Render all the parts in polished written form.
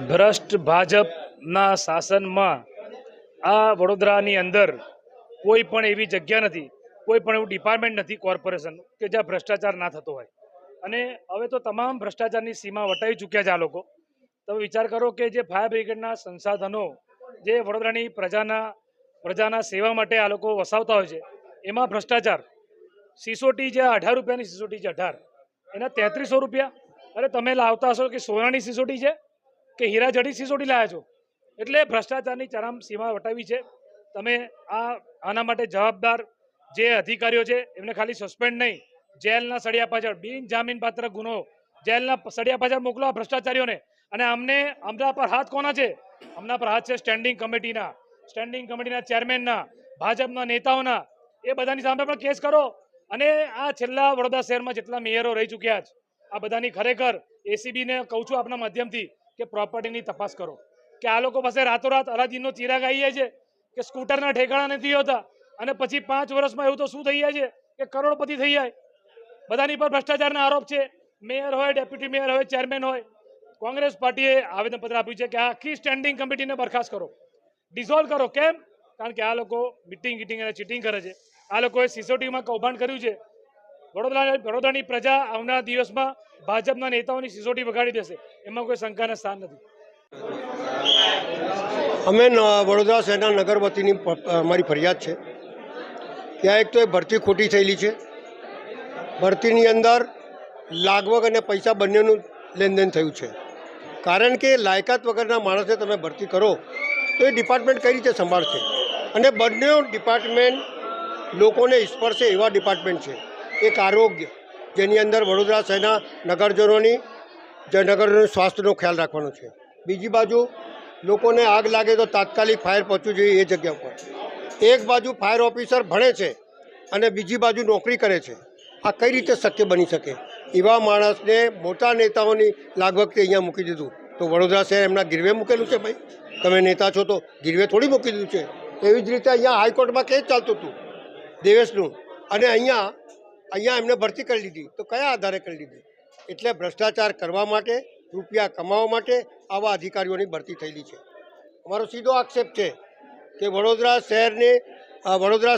ભ્રષ્ટ ભાજપના શાસનમાં આ વડોદરાની અંદર કોઈ પણ એવી જગ્યા નથી, કોઈ પણ એવું ડિપાર્ટમેન્ટ નથી કોર્પોરેશન કે જ્યાં ભ્રષ્ટાચાર ના થતો હોય. અને હવે તો તમામ ભ્રષ્ટાચારની સીમા વટાવી ચૂક્યા છે આ લોકો. તમે વિચાર કરો કે જે ફાયર બ્રિગેડના સંસાધનો જે વડોદરાની પ્રજાના સેવા માટે આ લોકો વસાવતા હોય છે, એમાં ભ્રષ્ટાચાર. સિસોટી જે 18 રૂપિયાની સિસોટી છે, 18 એના 3300 રૂપિયા. અરે તમે લાવતા હશો કે સોનાની સિસોટી છે કે હીરા જડી સિસોટી લાવ્યા છો? એટલે ભ્રષ્ટાચારની ચરમ સીમા વટાવી છે. તમે આના માટે જવાબદાર જે અધિકારીઓ છે એમને ખાલી સસ્પેન્ડ નહીં, જેલના સળિયા પાછળ બિન જામીનપાત્ર ગુનો જેલના સળિયા પાછળ મોકલો આ ભ્રષ્ટાચારીઓને. અને આમના પર હાથ કોના છે? આમના પર હાથ છે સ્ટેન્ડિંગ કમિટીના ચેરમેનના, ભાજપના નેતાઓના. એ બધાની સામે પણ કેસ કરો. અને આ છેલ્લા વડોદરા શહેરમાં જેટલા મેયરો રહી ચૂક્યા છે, આ બધાની ખરેખર એસીબીને કહું છું આપણા માધ્યમથી કે પ્રોપર્ટીની તપાસ કરો. કે આ લોકો પાસે રાતોરાત અલાદીનનો ચિરાગ આવી જાય છે કે સ્કૂટરના ઠેકાણા નથી હોતા, અને પછી 5 વર્ષમાં એવું તો શું થઈ જાય છે કે કરોડપતિ થઈ જાય. બધાની પર ભ્રષ્ટાચારના આરોપ છે. મેયર હોય, ડેપ્યુટી મેયર હોય, ચેરમેન હોય. કોંગ્રેસ પાર્ટીએ આવેદનપત્ર આપ્યું છે કે આખી સ્ટેન્ડિંગ કમિટીને બરખાસ્ત કરો, ડિઝોલ્વ કરો. કેમ? કારણ કે આ લોકો મિટિંગ અને ચીટિંગ કરે છે. આ લોકોએ સિસોટીમાં કૌભાંડ કર્યું છે. વડોદરાની પ્રજા આવનારા દિવસમાં ભાજપના નેતાઓની સિસોટી વગાડી દેશે, એમાં કોઈ શંકાના સ્થાન નથી. અમે વડોદરા શહેરના નગર વતીની અમારી ફરિયાદ છે. ત્યાં એક તો એ ભરતી ખોટી થયેલી છે. ભરતીની અંદર લાગવગ અને પૈસા બંનેનું લેનદેન થયું છે. કારણ કે લાયકાત વગરના માણસને તમે ભરતી કરો તો એ ડિપાર્ટમેન્ટ કઈ રીતે સંભાળશે? અને બંને ડિપાર્ટમેન્ટ લોકોને સ્પર્શે એવા ડિપાર્ટમેન્ટ છે. એક આરોગ્ય, જેની અંદર વડોદરા શહેરના નગરજનોનું સ્વાસ્થ્યનો ખ્યાલ રાખવાનો છે. બીજી બાજુ લોકોને આગ લાગે તો તાત્કાલિક ફાયર પહોંચવું જોઈએ એ જગ્યા ઉપર. એક બાજુ ફાયર ઓફિસર ભણે છે અને બીજી બાજુ નોકરી કરે છે. આ કઈ રીતે શક્ય બની શકે? એવા માણસને મોટા નેતાઓની લાગવગથી અહીંયા મૂકી દીધું તો વડોદરા શહેર એમના ગીરવે મૂકેલું છે. ભાઈ, તમે નેતા છો તો ગીરવે થોડી મૂકી દીધું છે. એવી જ રીતે અહીંયા હાઈકોર્ટમાં કેસ ચાલતું હતું દેવેશનું, અને અહીંયા એમને ભરતી કરી લીધી. તો કયા આધારે કરી લીધી? એટલે ભ્રષ્ટાચાર કરવા માટે, રૂપિયા કમાવા માટે આવા અધિકારીઓની ભરતી થયેલી છે. અમારો સીધો આક્ષેપ છે કે વડોદરા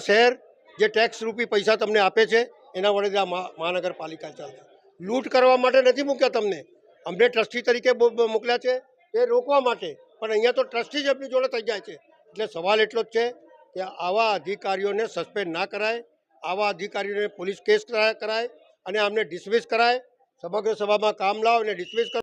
શહેર જે ટેક્સ રૂપી પૈસા તમને આપે છે એના વડોદરા મહાનગરપાલિકા ચાલશે. લૂંટ કરવા માટે નથી મૂક્યા તમને. અમને ટ્રસ્ટી તરીકે મોકલ્યા છે એ રોકવા માટે, પણ અહીંયા તો ટ્રસ્ટી જ એમની જોડે થઈ જાય છે. એટલે સવાલ એટલો જ છે કે આવા અધિકારીઓને સસ્પેન્ડ ના કરાય, આવા અધિકારીઓને પોલીસ કેસ કરાય અને આમને ડિસમિસ કરાય. સમગ્ર સભામાં કામ લાવો અને ડિસમિસ કરો.